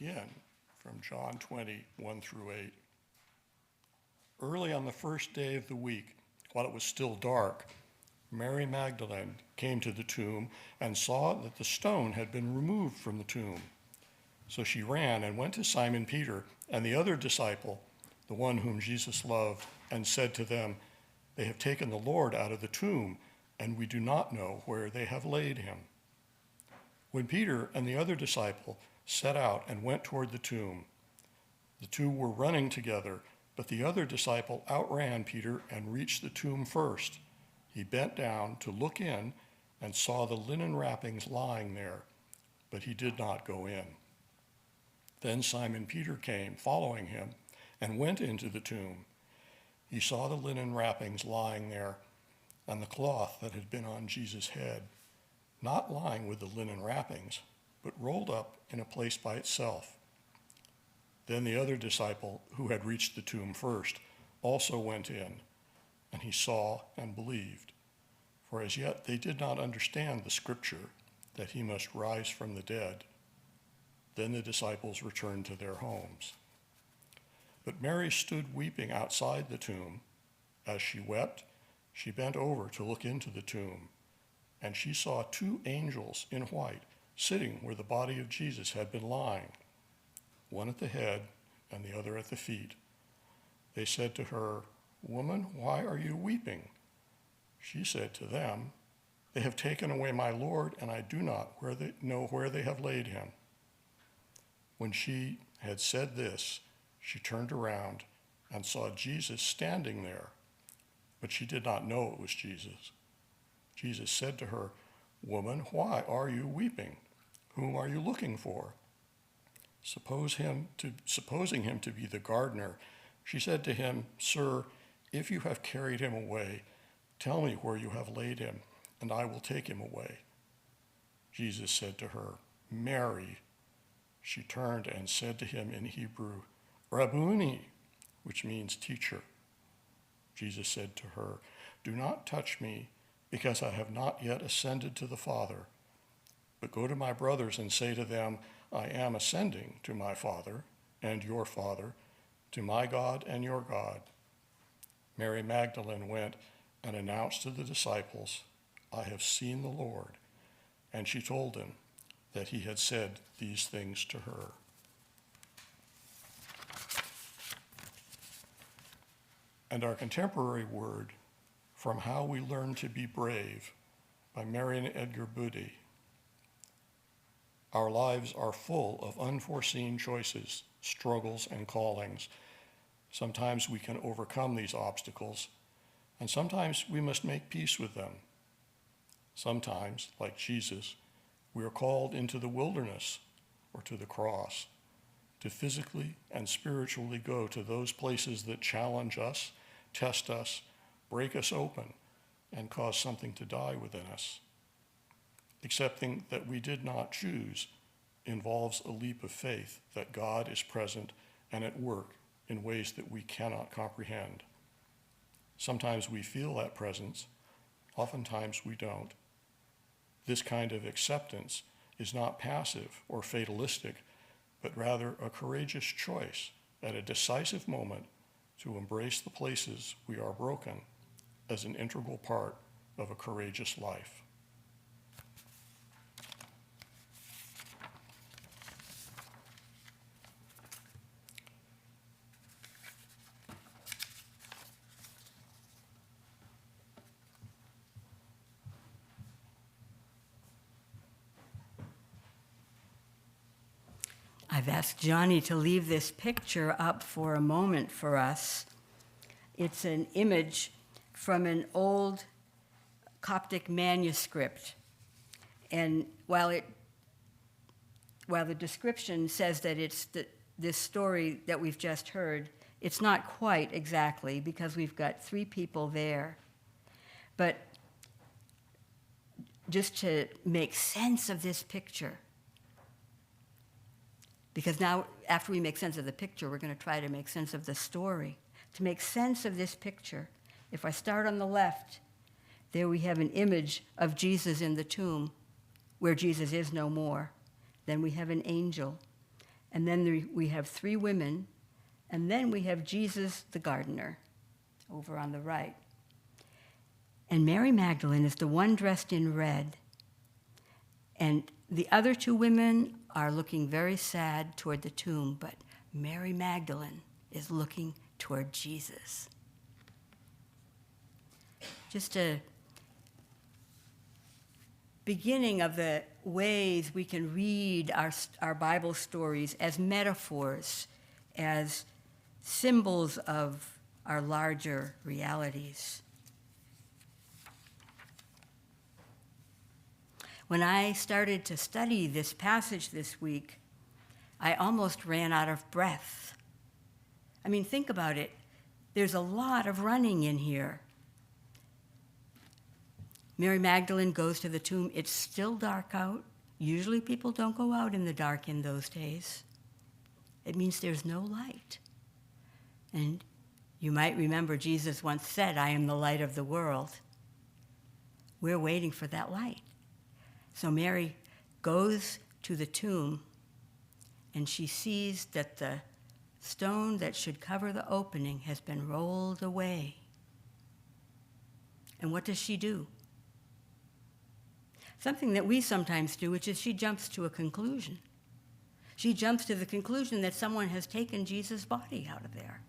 again from John 20, 1 through 8. Early on the first day of the week, while it was still dark, Mary Magdalene came to the tomb and saw that the stone had been removed from the tomb. So she ran and went to Simon Peter and the other disciple, the one whom Jesus loved, and said to them, "They have taken the Lord out of the tomb, and we do not know where they have laid him." When Peter and the other disciple set out and went toward the tomb, the two were running together, but the other disciple outran Peter and reached the tomb first. He bent down to look in and saw the linen wrappings lying there, but he did not go in. Then Simon Peter came, following him, and went into the tomb. He saw the linen wrappings lying there, and the cloth that had been on Jesus' head, not lying with the linen wrappings, but rolled up in a place by itself. Then the other disciple, who had reached the tomb first, also went in, and he saw and believed. For as yet they did not understand the scripture that he must rise from the dead. Then the disciples returned to their homes. But Mary stood weeping outside the tomb. As she wept, she bent over to look into the tomb, and she saw two angels in white sitting where the body of Jesus had been lying, one at the head and the other at the feet. They said to her, "Woman, why are you weeping?" She said to them, "They have taken away my Lord, and I do not know where they have laid him." When she had said this, she turned around and saw Jesus standing there, but she did not know it was Jesus. Jesus said to her, "Woman, why are you weeping? Whom are you looking for?" Supposing him to be the gardener, she said to him, "Sir, if you have carried him away, tell me where you have laid him, and I will take him away." Jesus said to her, "Mary." She turned and said to him in Hebrew, "Rabboni," which means teacher. Jesus said to her, "Do not touch me, because I have not yet ascended to the Father. But go to my brothers and say to them, I am ascending to my Father and your Father, to my God and your God." Mary Magdalene went and announced to the disciples, "I have seen the Lord." And she told them that he had said these things to her. And our contemporary word, From How We Learn to Be Brave, by Marian Edgar Budde. Our lives are full of unforeseen choices, struggles, and callings. Sometimes we can overcome these obstacles, and sometimes we must make peace with them. Sometimes, like Jesus, we are called into the wilderness or to the cross, to physically and spiritually go to those places that challenge us, test us, break us open, and cause something to die within us. Accepting that we did not choose involves a leap of faith that God is present and at work in ways that we cannot comprehend. Sometimes we feel that presence, oftentimes we don't. This kind of acceptance is not passive or fatalistic, but rather a courageous choice at a decisive moment to embrace the places we are broken as an integral part of a courageous life. I've asked Johnny to leave this picture up for a moment for us. It's an image from an old Coptic manuscript. And while the description says that it's this story that we've just heard, it's not quite exactly, because we've got three people there. But just to make sense of this picture, because now, after we make sense of the picture, we're going to try to make sense of the story. To make sense of this picture, if I start on the left, there we have an image of Jesus in the tomb, where Jesus is no more. Then we have an angel. and then we have three women, and then we have Jesus the gardener over on the right. And Mary Magdalene is the one dressed in red, and the other two women are looking very sad toward the tomb, but Mary Magdalene is looking toward Jesus. Just a beginning of the ways we can read our Bible stories as metaphors, as symbols of our larger realities. When I started to study this passage this week, I almost ran out of breath. I mean, think about it. There's a lot of running in here. Mary Magdalene goes to the tomb. It's still dark out. Usually people don't go out in the dark in those days. It means there's no light. And you might remember Jesus once said, "I am the light of the world." We're waiting for that light. So Mary goes to the tomb, and she sees that the stone that should cover the opening has been rolled away. And what does she do? Something that we sometimes do, which is she jumps to a conclusion. She jumps to the conclusion that someone has taken Jesus' body out of there.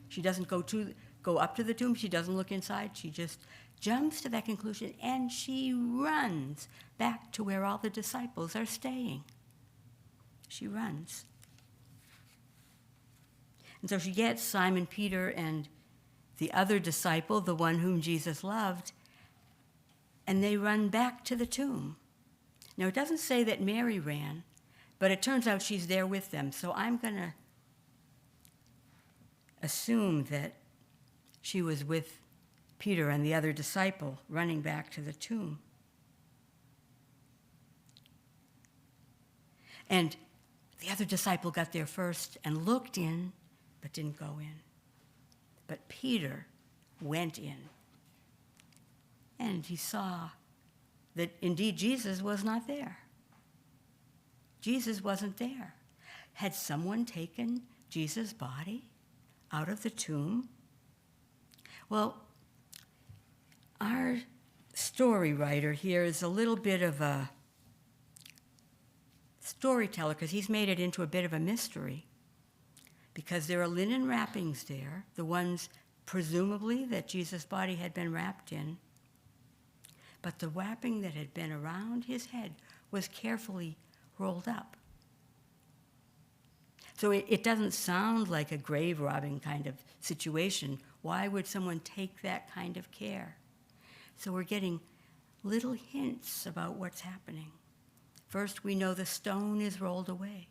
She doesn't go up to the tomb. She doesn't look inside. She just jumps to that conclusion, and she runs back to where all the disciples are staying. She runs. And so she gets Simon Peter and the other disciple, the one whom Jesus loved, and they run back to the tomb. Now, it doesn't say that Mary ran, but it turns out she's there with them. So I'm going to assume that she was with Peter and the other disciple running back to the tomb. And the other disciple got there first and looked in, but didn't go in. But Peter went in. And he saw that indeed Jesus was not there. Jesus wasn't there. Had someone taken Jesus' body out of the tomb? Well, our story writer here is a little bit of a storyteller because he's made it into a bit of a mystery. Because there are linen wrappings there, the ones presumably that Jesus' body had been wrapped in. But the wrapping that had been around his head was carefully rolled up. So it doesn't sound like a grave robbing kind of situation. Why would someone take that kind of care? So we're getting little hints about what's happening. First, we know the stone is rolled away.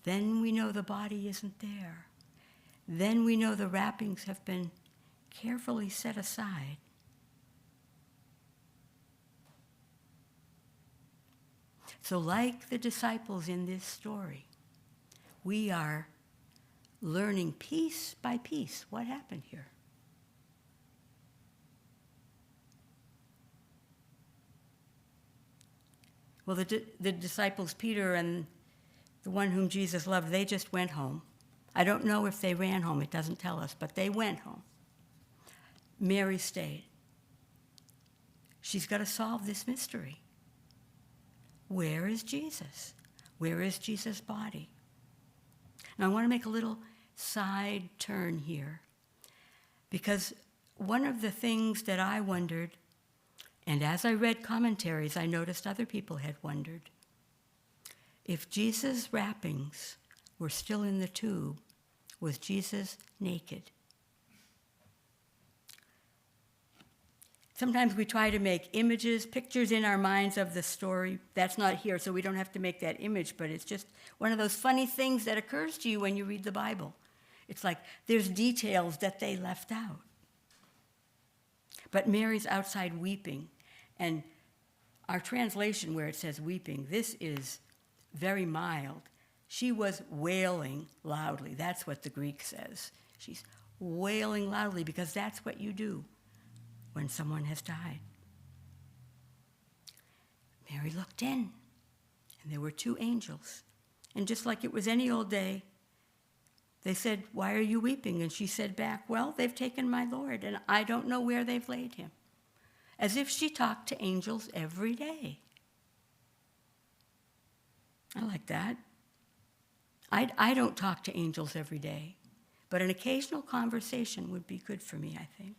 Then we know the body isn't there. Then we know the wrappings have been carefully set aside. So like the disciples in this story, we are learning piece by piece what happened here. Well, the disciples, Peter and the one whom Jesus loved, they just went home. I don't know if they ran home. It doesn't tell us, but they went home. Mary stayed. She's got to solve this mystery. Where is Jesus? Where is Jesus' body? Now, I want to make a little side turn here, because one of the things that I wondered, and as I read commentaries, I noticed other people had wondered, if Jesus' wrappings were still in the tube, was Jesus naked? Sometimes we try to make images, pictures in our minds of the story. That's not here, so we don't have to make that image, but it's just one of those funny things that occurs to you when you read the Bible. It's like there's details that they left out. But Mary's outside weeping, and our translation where it says weeping, this is very mild. She was wailing loudly. That's what the Greek says. She's wailing loudly because that's what you do when someone has died. Mary looked in, and there were two angels. And just like it was any old day, they said, "Why are you weeping?" And she said back, "Well, they've taken my Lord, and I don't know where they've laid him." As if she talked to angels every day. I like that. I don't talk to angels every day, but an occasional conversation would be good for me, I think.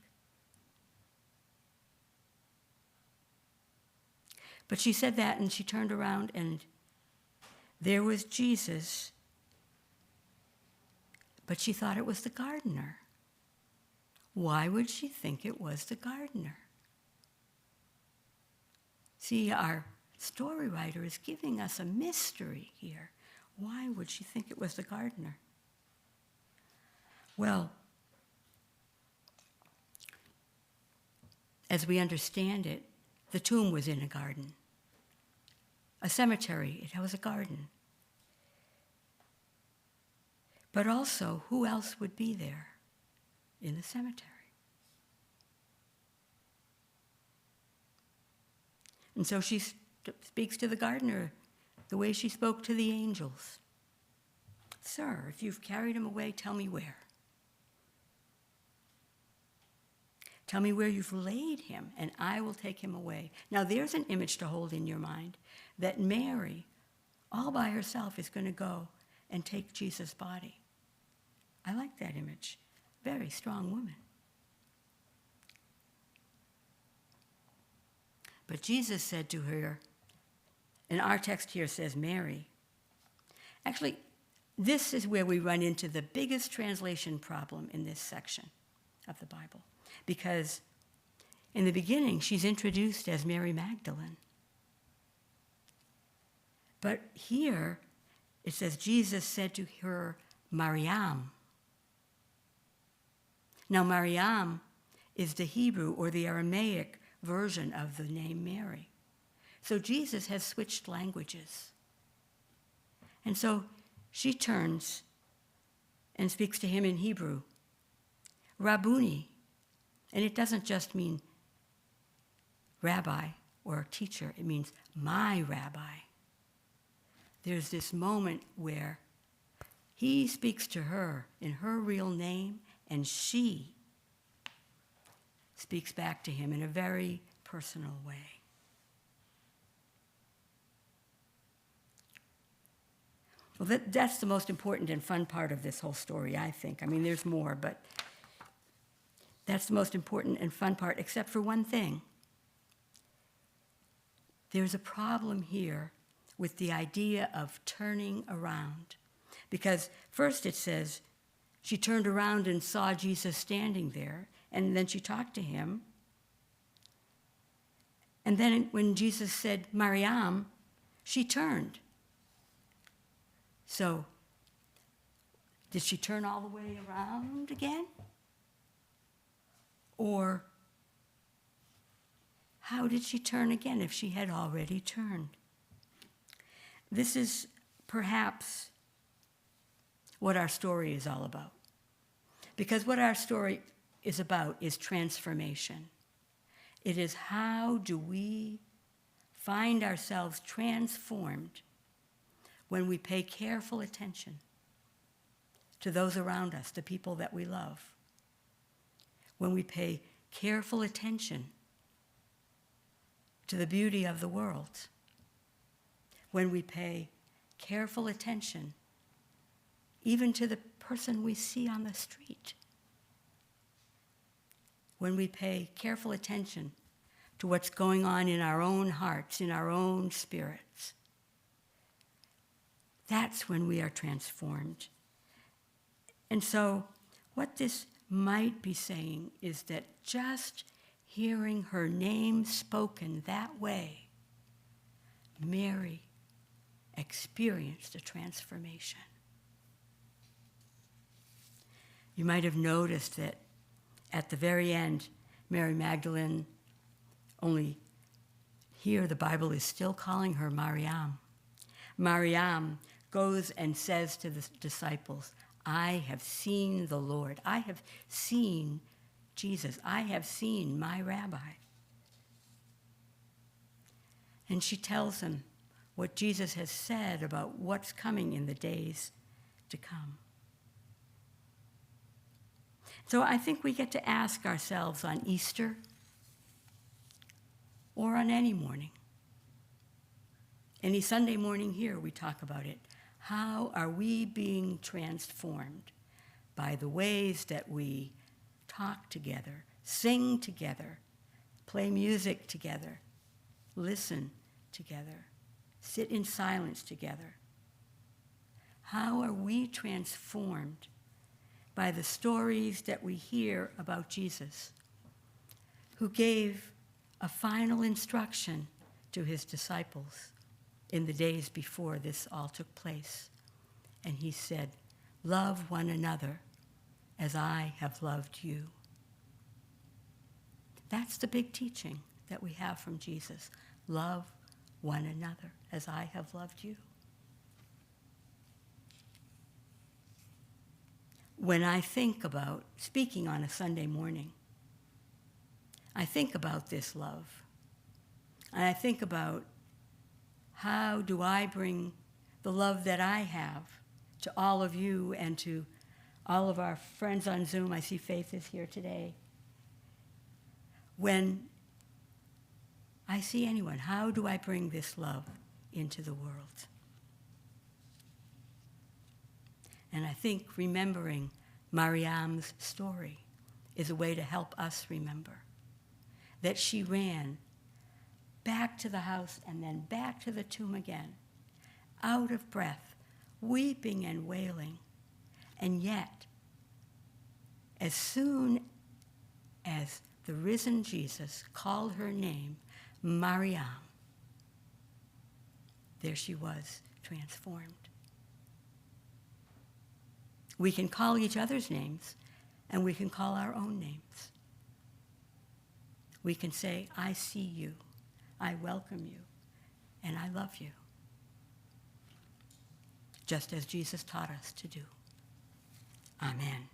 But she said that, and she turned around, and there was Jesus, but she thought it was the gardener. Why would she think it was the gardener? See, our story writer is giving us a mystery here. Why would she think it was the gardener? Well, as we understand it, the tomb was in a garden. A cemetery, it was a garden. But also, who else would be there in the cemetery? And so she speaks to the gardener the way she spoke to the angels. "Sir, if you've carried him away, tell me where. Tell me where you've laid him, and I will take him away." Now there's an image to hold in your mind, that Mary, all by herself, is going to go and take Jesus' body. I like that image. Very strong woman. But Jesus said to her, and our text here says Mary. Actually, this is where we run into the biggest translation problem in this section of the Bible. Because in the beginning, she's introduced as Mary Magdalene. But here, it says Jesus said to her, Mariam. Now, Mariam is the Hebrew or the Aramaic version of the name Mary. So Jesus has switched languages. And so she turns and speaks to him in Hebrew, Rabboni. And it doesn't just mean rabbi or teacher, it means my rabbi. There's this moment where he speaks to her in her real name, and she speaks back to him in a very personal way. Well, that's the most important and fun part of this whole story, I think. I mean, there's more, but that's the most important and fun part, except for one thing. There's a problem here with the idea of turning around. Because first it says, she turned around and saw Jesus standing there, and then she talked to him. And then when Jesus said, Mariam, she turned. So, did she turn all the way around again? Or how did she turn again if she had already turned? This is perhaps what our story is all about. Because what our story is about is transformation. It is how do we find ourselves transformed when we pay careful attention to those around us, the people that we love. When we pay careful attention to the beauty of the world. When we pay careful attention even to the person we see on the street. When we pay careful attention to what's going on in our own hearts, in our own spirits. That's when we are transformed. And so what this might be saying is that just hearing her name spoken that way, Mary experienced a transformation. You might have noticed that at the very end, Mary Magdalene, only here the Bible is still calling her Mariam. Mariam goes and says to the disciples, I have seen the Lord. I have seen Jesus. I have seen my rabbi. And she tells him, what Jesus has said about what's coming in the days to come. So I think we get to ask ourselves on Easter or on any morning, any Sunday morning here we talk about it. How are we being transformed by the ways that we talk together, sing together, play music together, listen together, sit in silence together? How are we transformed by the stories that we hear about Jesus, who gave a final instruction to his disciples in the days before this all took place? And he said, "Love one another as I have loved you." That's the big teaching that we have from Jesus. Love one another as I have loved you. When I think about speaking on a Sunday morning, I think about this love. And I think about how do I bring the love that I have to all of you and to all of our friends on Zoom. I see Faith is here today. When I see anyone, how do I bring this love into the world? And I think remembering Mariam's story is a way to help us remember that she ran back to the house and then back to the tomb again, out of breath, weeping and wailing. And yet, as soon as the risen Jesus called her name, Mariam, there she was, transformed. We can call each other's names, and we can call our own names. We can say, "I see you, I welcome you, and I love you," just as Jesus taught us to do. Amen.